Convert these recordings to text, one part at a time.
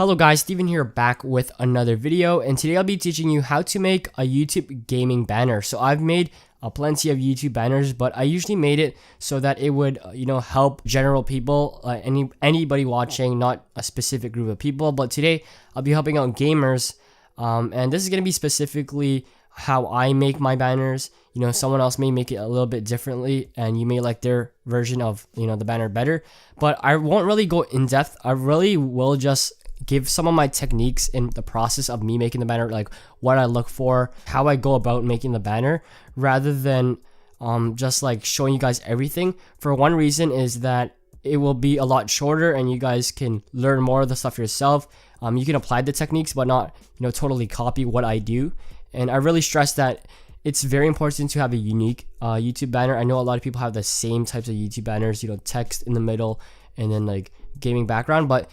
Hello guys, Steven here back with another video, and today I'll be teaching you how to make a YouTube gaming banner. So I've made plenty of YouTube banners, but I usually made it so that it would help general people, anybody watching, not a specific group of people. But today I'll be helping out gamers, and this is going to be specifically how I make my banners. Someone else may make it a little bit differently, and you may like their version of the banner better, but I won't really go in depth. I really will just give some of my techniques in the process of me making the banner, like what I look for, how I go about making the banner, rather than just like showing you guys everything. For one reason is that it will be a lot shorter and you guys can learn more of the stuff yourself. You can apply the techniques but not totally copy what I do. And I really stress that it's very important to have a unique YouTube banner. I know a lot of people have the same types of YouTube banners, text in the middle and then like gaming background, but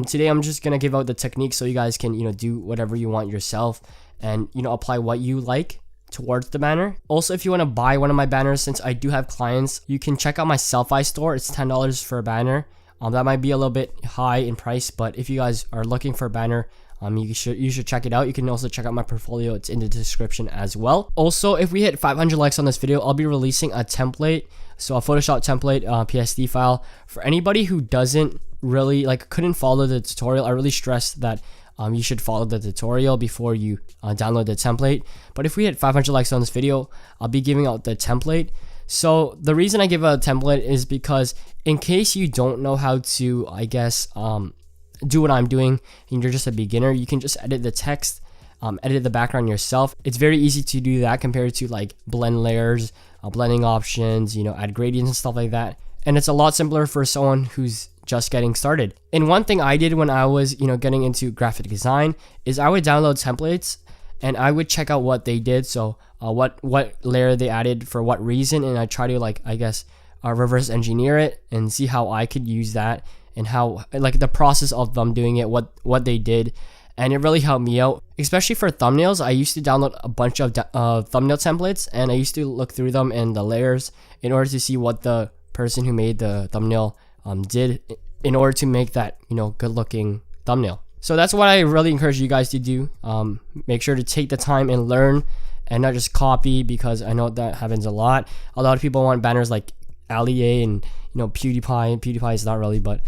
today I'm just gonna give out the technique so you guys can do whatever you want yourself and apply what you like towards the banner. Also, if you want to buy one of my banners, since I do have clients, you can check out my Self-Fi store. It's $10 for a banner. That might be a little bit high in price, but if you guys are looking for a banner, you should check it out. You can also check out my portfolio. It's in the description as well. Also, if we hit 500 likes on this video, I'll be releasing a template, so a Photoshop template, PSD file. For anybody who doesn't really couldn't follow the tutorial, I really stress that you should follow the tutorial before you download the template. But if we hit 500 likes on this video, I'll be giving out the template. So the reason I give out a template is because in case you don't know how to, do what I'm doing and you're just a beginner, you can just edit the text, edit the background yourself. It's very easy to do that compared to like blend layers, blending options, add gradients and stuff like that. And it's a lot simpler for someone who's just getting started. And one thing I did when I was getting into graphic design is I would download templates and I would check out what they did, so what layer they added for what reason, and I try to reverse engineer it and see how I could use that and how the process of them doing it, what they did. And it really helped me out, especially for thumbnails. I used to download a bunch of thumbnail templates and I used to look through them in the layers in order to see what the person who made the thumbnail did in order to make that good looking thumbnail. So that's what I really encourage you guys to do. Make sure to take the time and learn and not just copy, because I know that happens a lot. A lot of people want banners like Ali A and PewDiePie is not really, but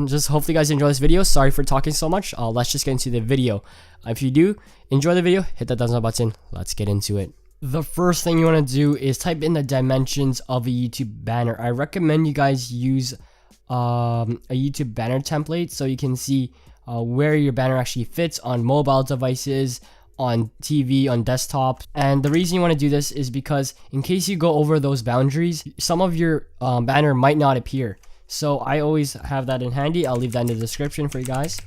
just hopefully you guys enjoy this video. Sorry for talking so much. Let's just get into the video. If you do enjoy the video, hit that thumbs up button. Let's get into it. The first thing you want to do is type in the dimensions of a YouTube banner. I recommend you guys use a YouTube banner template so you can see where your banner actually fits on mobile devices, on TV, on desktop. And the reason you want to do this is because in case you go over those boundaries, some of your banner might not appear. So I always have that in handy. I'll leave that in the description for you guys.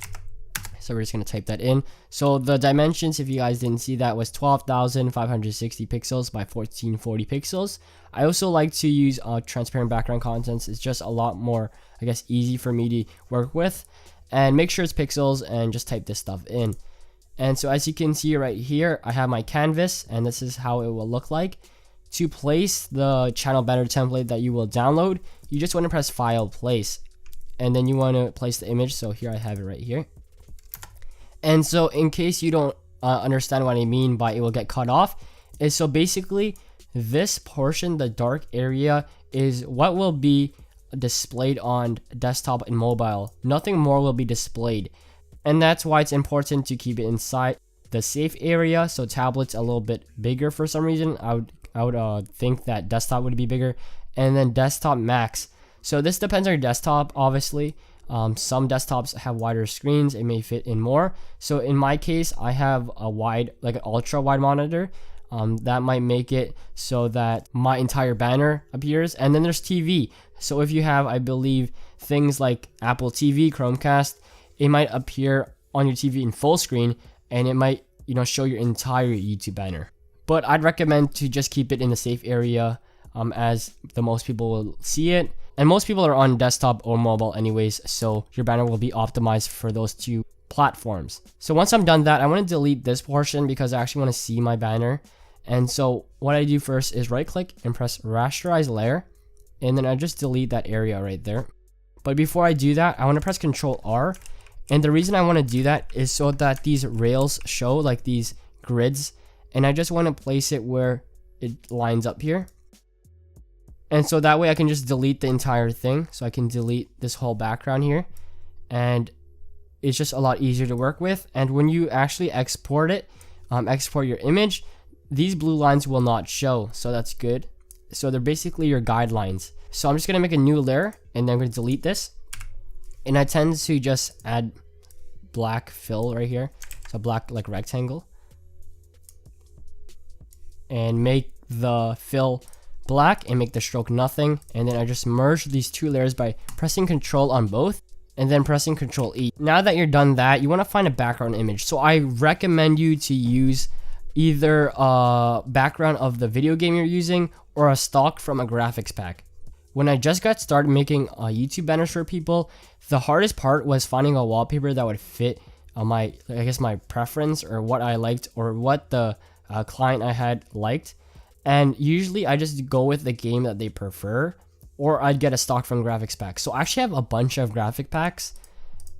So we're just going to type that in. So the dimensions, if you guys didn't see that, was 12,560 pixels by 1440 pixels. I also like to use transparent background contents. It's just a lot more, easy for me to work with. And make sure it's pixels and just type this stuff in. And so as you can see right here, I have my canvas and this is how it will look like. To place the channel banner template that you will download, you just want to press File, Place. And then you want to place the image. So here I have it right here. And so in case you don't understand what I mean by it will get cut off, is so basically this portion, the dark area, is what will be displayed on desktop and mobile. Nothing more will be displayed. And that's why it's important to keep it inside the safe area. So tablet's a little bit bigger for some reason. I would think that desktop would be bigger. And then desktop max. So this depends on your desktop, obviously. Some desktops have wider screens, it may fit in more. So in my case, I have a wide, an ultra wide monitor. That might make it so that my entire banner appears. And then there's TV. So if you have, I believe, things like Apple TV, Chromecast, it might appear on your TV in full screen and it might, show your entire YouTube banner. But I'd recommend to just keep it in the safe area, as the most people will see it. And most people are on desktop or mobile anyways, so your banner will be optimized for those two platforms. So once I'm done that, I want to delete this portion because I actually want to see my banner. And so what I do first is right click and press rasterize layer, and then I just delete that area right there. But before I do that, I want to press Control R And the reason I want to do that is so that these rails show, like these grids, and I just want to place it where it lines up here. And so that way I can just delete the entire thing. So I can delete this whole background here, and it's just a lot easier to work with. And when you actually export it, export your image, these blue lines will not show, so that's good. So they're basically your guidelines. So I'm just gonna make a new layer, and then I'm gonna delete this. And I tend to just add black fill right here, so black like rectangle, and make the fill black and make the stroke nothing. And then I just merge these two layers by pressing Control on both and then pressing Control E. Now that you're done that, you want to find a background image. So I recommend you to use either a background of the video game you're using or a stock from a graphics pack. When I just got started making YouTube banners for people, the hardest part was finding a wallpaper that would fit my preference, or what I liked, or what the client I had liked. And usually I just go with the game that they prefer, or I'd get a stock from graphics pack. So I actually have a bunch of graphic packs.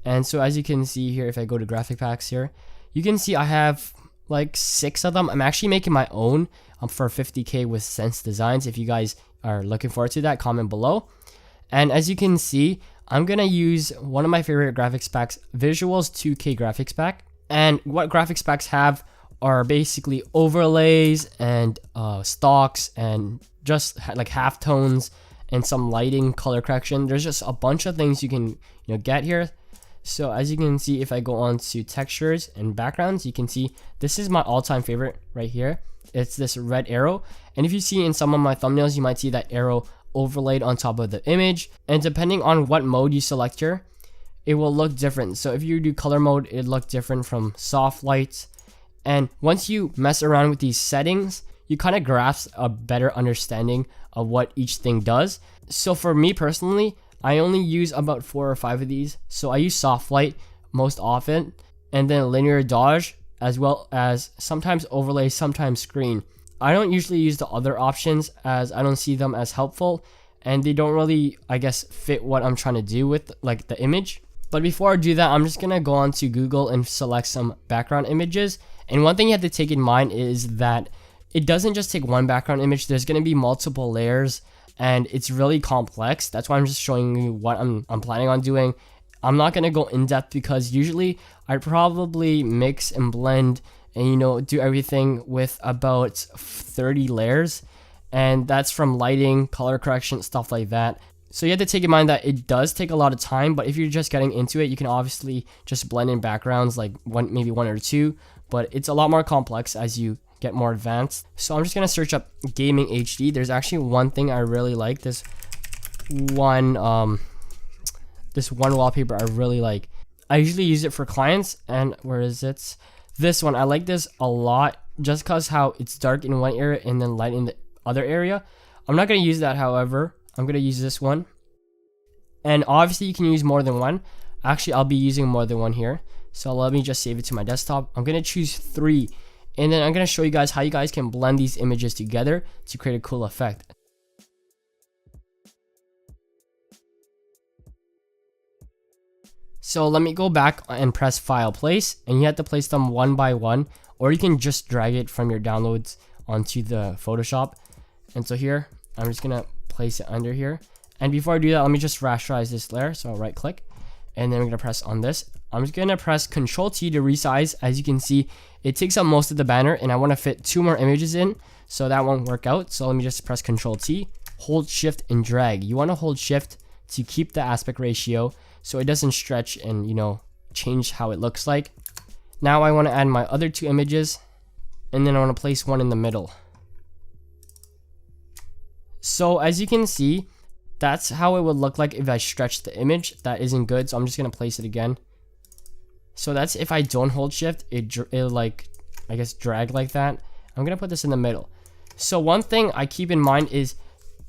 And so as you can see here, if I go to graphic packs here, you can see I have like 6 of them. I'm actually making my own for 50K with Sense Designs. If you guys are looking forward to that, comment below. And as you can see, I'm gonna use one of my favorite graphics packs, Visuals 2K graphics pack. And what graphics packs have are basically overlays and stocks and just like halftones and some lighting, color correction. There's just a bunch of things you can get here. So as you can see, if I go on to textures and backgrounds, you can see this is my all-time favorite right here. It's this red arrow, and if you see in some of my thumbnails, you might see that arrow overlaid on top of the image. And depending on what mode you select here, it will look different. So if you do color mode, it look different from soft lights. And once you mess around with these settings, you kind of grasp a better understanding of what each thing does. So for me personally, I only use about 4 or 5 of these. So I use soft light most often, and then linear dodge, as well as sometimes overlay, sometimes screen. I don't usually use the other options as I don't see them as helpful, and they don't really, I guess, fit what I'm trying to do with like the image. But before I do that, I'm just gonna go on to Google and select some background images. And one thing you have to take in mind is that it doesn't just take one background image. There's gonna be multiple layers, and it's really complex. That's why I'm just showing you what I'm planning on doing. I'm not gonna go in depth because usually I'd probably mix and blend and do everything with about 30 layers, and that's from lighting, color correction, stuff like that. So you have to take in mind that it does take a lot of time, but if you're just getting into it, you can obviously just blend in backgrounds like maybe one or two, but it's a lot more complex as you get more advanced. So I'm just gonna search up gaming HD. There's actually one thing I really like. This one wallpaper I really like. I usually use it for clients, and where is it? This one, I like this a lot just because how it's dark in one area and then light in the other area. I'm not gonna use that, however. I'm gonna use this one. And obviously you can use more than one. Actually, I'll be using more than one here. So let me just save it to my desktop. I'm gonna choose 3. And then I'm gonna show you guys how you guys can blend these images together to create a cool effect. So let me go back and press File, Place, and you have to place them one by one, or you can just drag it from your downloads onto the Photoshop. And so here, I'm just gonna place it under here. And before I do that, let me just rasterize this layer. So I'll right click, and then I'm gonna press on this. I'm just gonna press Control T to resize. As you can see, it takes up most of the banner, and I wanna fit 2 more images in, so that won't work out. So let me just press Control T, hold Shift and drag. You wanna hold Shift to keep the aspect ratio so it doesn't stretch and change how it looks like. Now I want to add my other 2 images, and then I want to place one in the middle. So as you can see, that's how it would look like if I stretch the image. That isn't good, so I'm just going to place it again. So that's if I don't hold Shift, it'll like, I guess, drag like that. I'm going to put this in the middle. So one thing I keep in mind is,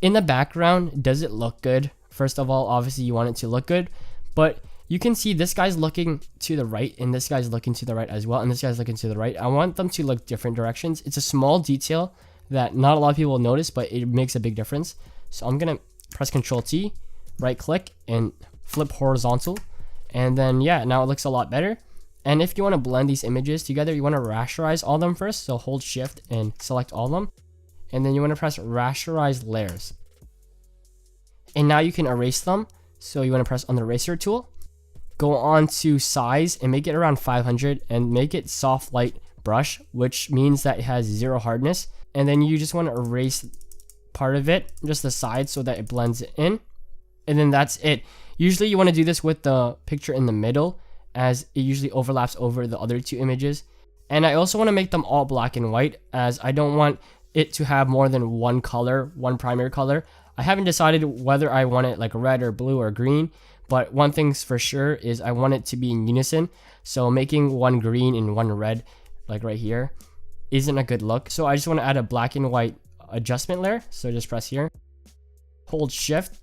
in the background, does it look good? First of all, obviously you want it to look good, but you can see this guy's looking to the right, and this guy's looking to the right as well, and this guy's looking to the right. I want them to look different directions. It's a small detail that not a lot of people will notice, but it makes a big difference. So I'm gonna press Control T, right click, and flip horizontal. And then yeah, now it looks a lot better. And if you want to blend these images together, you want to rasterize all of them first. So hold shift and select all of them. And then you want to press rasterize layers. And now you can erase them. So you want to press on the eraser tool. Go on to size and make it around 500 and make it soft light brush, which means that it has 0 hardness. And then you just want to erase part of it, just the side, so that it blends it in. And then that's it. Usually you want to do this with the picture in the middle, as it usually overlaps over the other 2 images. And I also want to make them all black and white, as I don't want it to have more than one color, one primary color. I haven't decided whether I want it like red or blue or green, but one thing's for sure is I want it to be in unison. So making one green and one red, like right here, isn't a good look. So I just want to add a black and white adjustment layer. So just press here, hold shift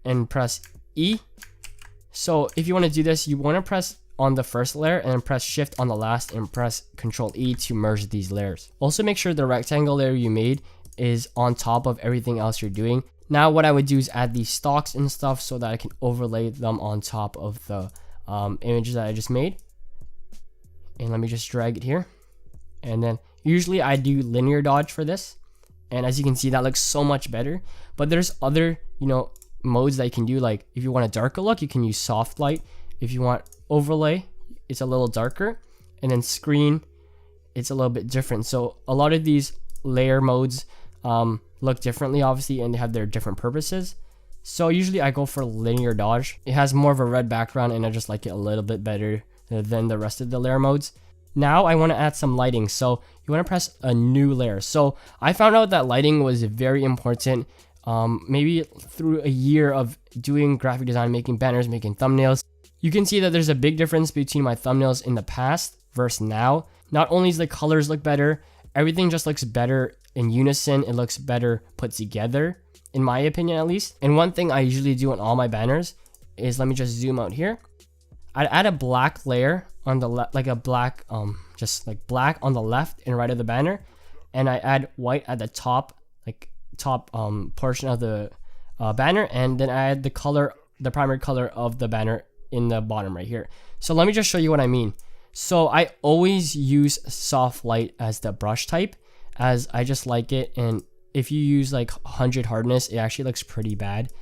and press E. So if you want to do this, you want to press on the first layer and then press shift on the last and press Control E to merge these layers. Also make sure the rectangle layer you made is on top of everything else you're doing. Now what I would do is add these stalks and stuff so that I can overlay them on top of the images that I just made. And let me just drag it here. And then usually I do linear dodge for this. And as you can see, that looks so much better. But there's other, modes that you can do. Like if you want a darker look, you can use soft light. If you want overlay, it's a little darker. And then screen, it's a little bit different. So a lot of these layer modes look differently, obviously, and they have their different purposes. So usually I go for linear dodge. It has more of a red background and I just like it a little bit better than the rest of the layer modes. Now I want to add some lighting. So you want to press a new layer. So I found out that lighting was very important. Maybe through a year of doing graphic design, making banners, making thumbnails, you can see that there's a big difference between my thumbnails in the past versus now. Not only does the colors look better, everything just looks better in unison. It looks better put together, in my opinion at least. And one thing I usually do on all my banners is, let me just zoom out here. I'd add a black layer on the left, like a black, just like black on the left and right of the banner. And I add white at the top, like top portion of the banner. And then I add the color, the primary color of the banner in the bottom right here. So let me just show you what I mean. So I always use soft light as the brush type, as I just like it. And if you use like 100 hardness, it actually looks pretty bad.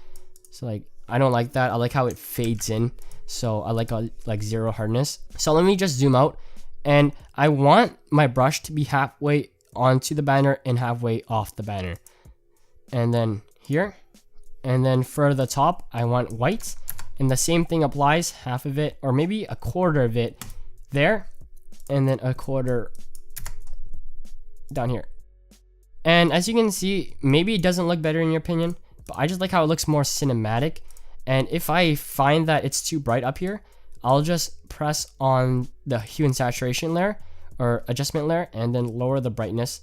So like, I don't like that. I like how it fades in. So I like 0 hardness. So let me just zoom out, and I want my brush to be halfway onto the banner and halfway off the banner. And then here, and then for the top, I want white. And the same thing applies, half of it, or maybe a quarter of it there, and then a quarter down here. And as you can see, maybe it doesn't look better in your opinion, but I just like how it looks more cinematic. And if I find that it's too bright up here, I'll just press on the hue and saturation layer or adjustment layer and then lower the brightness,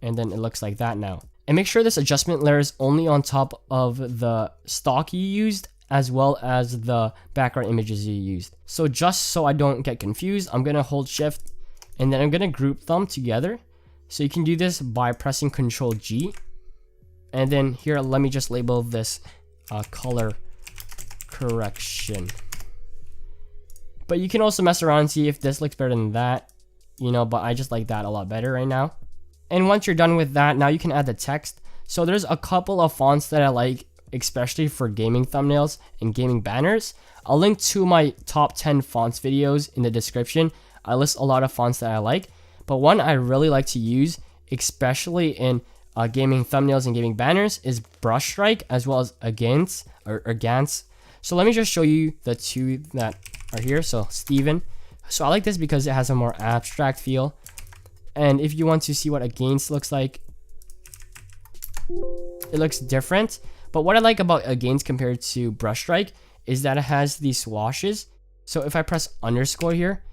and then it looks like that now. And make sure this adjustment layer is only on top of the stock you used as well as the background images you used. So just so I don't get confused, I'm gonna hold shift and then I'm gonna group them together. So you can do this by pressing Control G. And then here, let me just label this color correction. But you can also mess around and see if this looks better than that, but I just like that a lot better right now. And once you're done with that, now you can add the text. So there's a couple of fonts that I like, especially for gaming thumbnails and gaming banners. I'll link to my top 10 fonts videos in the description. I list a lot of fonts that I like, but one I really like to use, especially in gaming thumbnails and gaming banners, is Brush Strike as well as Gans. So let me just show you the 2 that are here. So Steven. So I like this because it has a more abstract feel. And if you want to see what a Gans looks like, it looks different. But what I like about a Gans compared to Brush Strike is that it has these swashes. So if I press underscore here,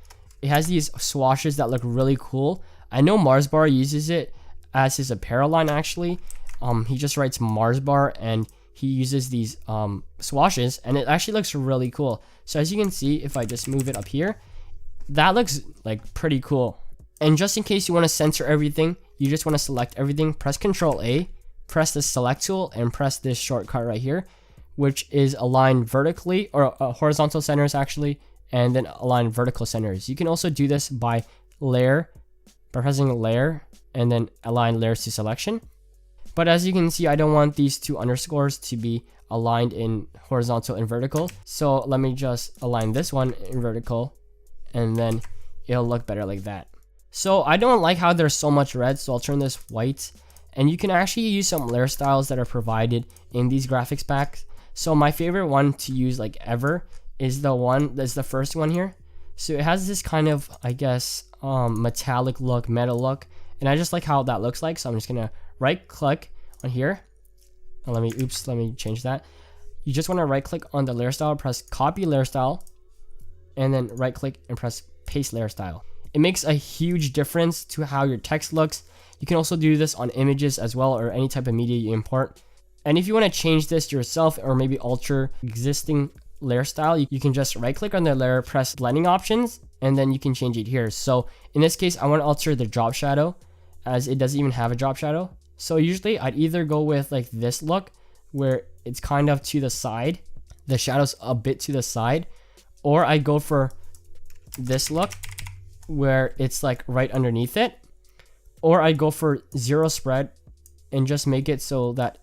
it has these swashes that look really cool. I know Marsbar uses it as his apparel line actually. He just writes Marsbar and he uses these swashes, and it actually looks really cool. So as you can see, if I just move it up here, that looks like pretty cool. And just in case you want to censor everything, you just want to select everything, press Control A, press the select tool, and press this shortcut right here, which is align vertically or horizontal centers actually, and then align vertical centers. You can also do this by pressing layer and then align layers to selection. But as you can see, I don't want these two underscores to be aligned in horizontal and vertical. So let me just align this one in vertical, and then it'll look better like that. So I don't like how there's so much red, so I'll turn this white. And you can actually use some layer styles that are provided in these graphics packs. So my favorite one to use like ever is the first one here. So it has this kind of, I guess, metallic look, metal look, and I just like how that looks like. So I'm just gonna right click on here. And let me change that. You just want to right click on the layer style, press copy layer style, and then right click and press paste layer style. It makes a huge difference to how your text looks. You can also do this on images as well, or any type of media you import. And if you want to change this yourself or maybe alter existing layer style, you can just right click on the layer, press blending options, and then you can change it here. So in this case, I want to alter the drop shadow, as it doesn't even have a drop shadow. So usually I'd either go with like this look where it's kind of to the side, the shadow's a bit to the side, or I go for this look where it's like right underneath it, or I go for zero spread and just make it so that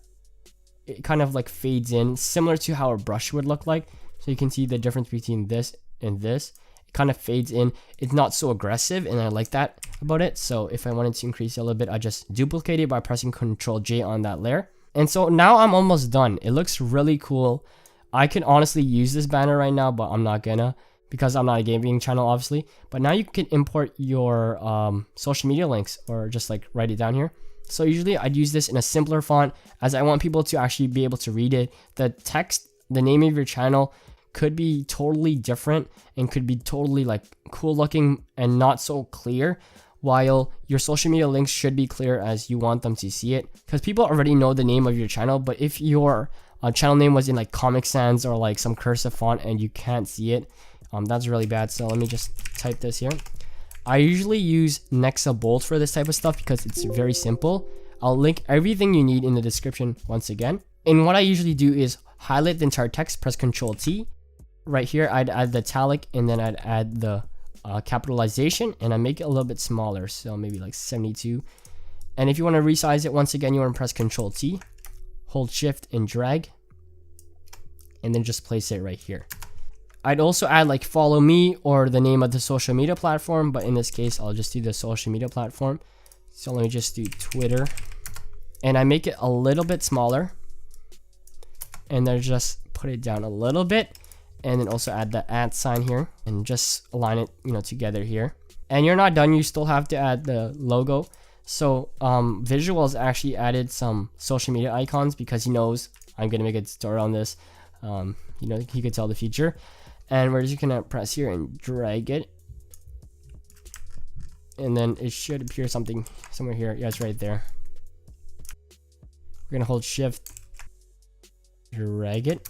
it kind of like fades in, similar to how a brush would look like. So you can see the difference between this and this. It kind of fades in. It's not so aggressive, and I like that about it. So if I wanted to increase it a little bit, I just duplicate it by pressing Ctrl J on that layer. And so now I'm almost done. It looks really cool. I can honestly use this banner right now, but I'm not gonna, because I'm not a gaming channel, obviously. But now you can import your social media links, or just like write it down here. So usually I'd use this in a simpler font, as I want people to actually be able to read it. The text, the name of your channel could be totally different and could be totally like cool looking and not so clear, while your social media links should be clear as you want them to see it, because people already know the name of your channel. But if your channel name was in like Comic Sans or like some cursive font and you can't see it, that's really bad. So let me just type this here. I usually use Nexa Bold for this type of stuff because it's very simple. I'll link everything you need in the description once again. And what I usually do is highlight the entire text, press Ctrl T. Right here, I'd add the italic, and then I'd add the capitalization, and I make it a little bit smaller, so maybe like 72. And if you want to resize it, once again, you want to press Ctrl T, hold Shift and drag, and then just place it right here. I'd also add like follow me or the name of the social media platform, but in this case, I'll just do the social media platform. So let me just do Twitter, and I make it a little bit smaller, and then just put it down a little bit, and then also add the @ sign here and just align it, together here. And you're not done, you still have to add the logo. So Visuals actually added some social media icons because he knows I'm gonna make a tutorial on this. He could tell the future. And we're just gonna press here and drag it, and then it should appear somewhere here. Yeah, it's right there. We're gonna hold Shift, drag it,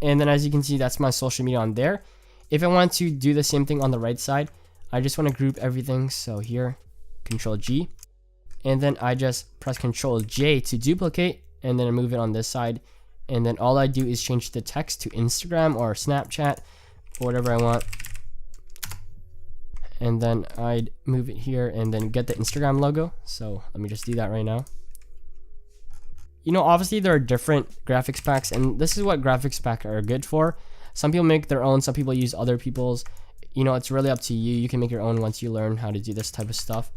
and then as you can see, that's my social media on there. If I want to do the same thing on the right side, I just want to group everything. So here, Ctrl G, and then I just press Ctrl J to duplicate, and then I move it on this side. And then all I do is change the text to Instagram or Snapchat or whatever I want. And then I'd move it here and then get the Instagram logo. So let me just do that right now. Obviously there are different graphics packs, and this is what graphics packs are good for. Some people make their own, some people use other people's. It's really up to you. You can make your own once you learn how to do this type of stuff.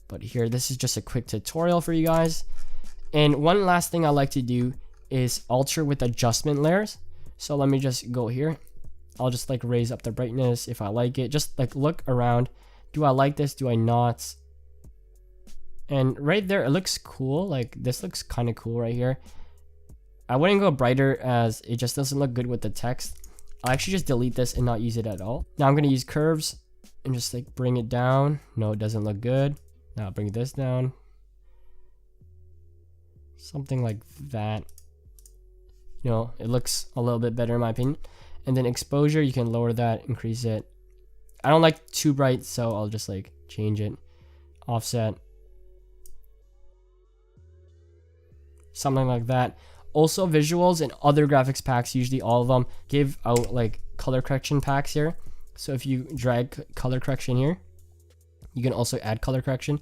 But here, this is just a quick tutorial for you guys. And one last thing I like to do is alter with adjustment layers. So let me just go here. I'll just like raise up the brightness if I like it. Just like look around. Do I like this? Do I not? And right there, it looks cool. Like this looks kind of cool right here. I wouldn't go brighter as it just doesn't look good with the text. I'll actually just delete this and not use it at all. Now I'm going to use curves and just like bring it down. No, it doesn't look good. Now bring this down. Something like that. It looks a little bit better in my opinion. And then exposure, you can lower that, increase it. I don't like too bright, so I'll just like change it. Offset. Something like that. Also, visuals and other graphics packs, usually all of them, give out like color correction packs here. So if you drag color correction here, you can also add color correction.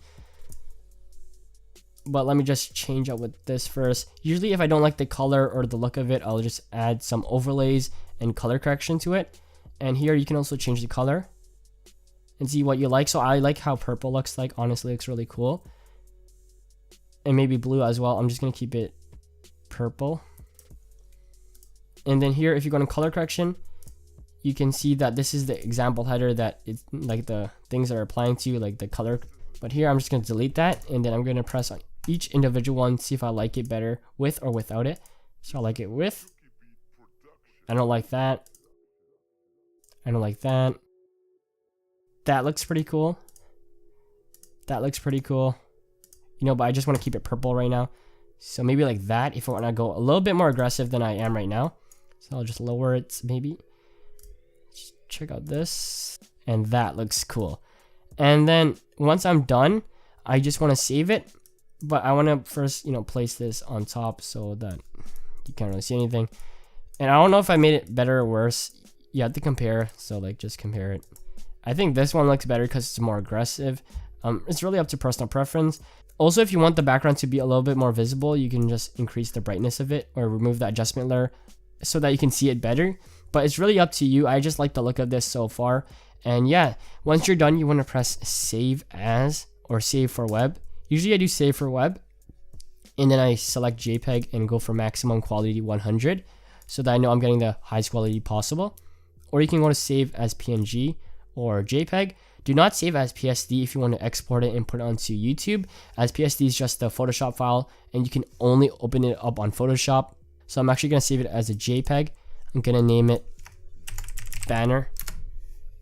But let me just change up with this first. Usually if I don't like the color or the look of it, I'll just add some overlays and color correction to it. And here you can also change the color and see what you like. So I like how purple looks like. Honestly, it looks really cool. And maybe blue as well. I'm just going to keep it purple. And then here, if you go to color correction, you can see that this is the example header that it's like the things that are applying to, like the color. But here I'm just going to delete that, and then I'm going to press on each individual one, see if I like it better with or without it. So I like it with. I don't like that. I don't like that. That looks pretty cool. That looks pretty cool. You know, but I just want to keep it purple right now. So maybe like that if I want to go a little bit more aggressive than I am right now. So I'll just lower it maybe. Just check out this. And that looks cool. And then once I'm done, I just want to save it. But I want to first, you know, place this on top so that you can't really see anything. And I don't know if I made it better or worse. You have to compare. So like just compare it. I think this one looks better because it's more aggressive. It's really up to personal preference. Also, if you want the background to be a little bit more visible, you can just increase the brightness of it or remove the adjustment layer so that you can see it better. But it's really up to you. I just like the look of this so far. And yeah, once you're done, you want to press save as or save for web. Usually I do save for web. And then I select JPEG and go for maximum quality 100 so that I know I'm getting the highest quality possible. Or you can go to save as PNG or JPEG. Do not save as PSD if you want to export it and put it onto YouTube, as PSD is just a Photoshop file and you can only open it up on Photoshop. So I'm actually going to save it as a JPEG. I'm going to name it banner,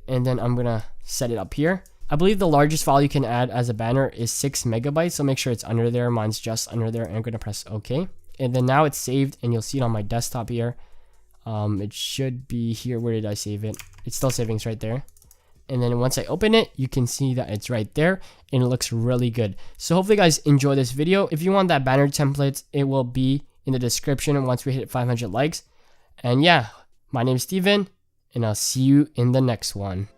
and then I'm going to set it up here. I believe the largest file you can add as a banner is 6 megabytes, so make sure it's under there. Mine's just under there, and I'm going to press OK. And then now it's saved, and you'll see it on my desktop here. It should be here. Where did I save it? It's still saving. It's right there. And then once I open it, you can see that it's right there and it looks really good. So hopefully you guys enjoy this video. If you want that banner template, it will be in the description once we hit 500 likes. And yeah, my name is Steven, and I'll see you in the next one.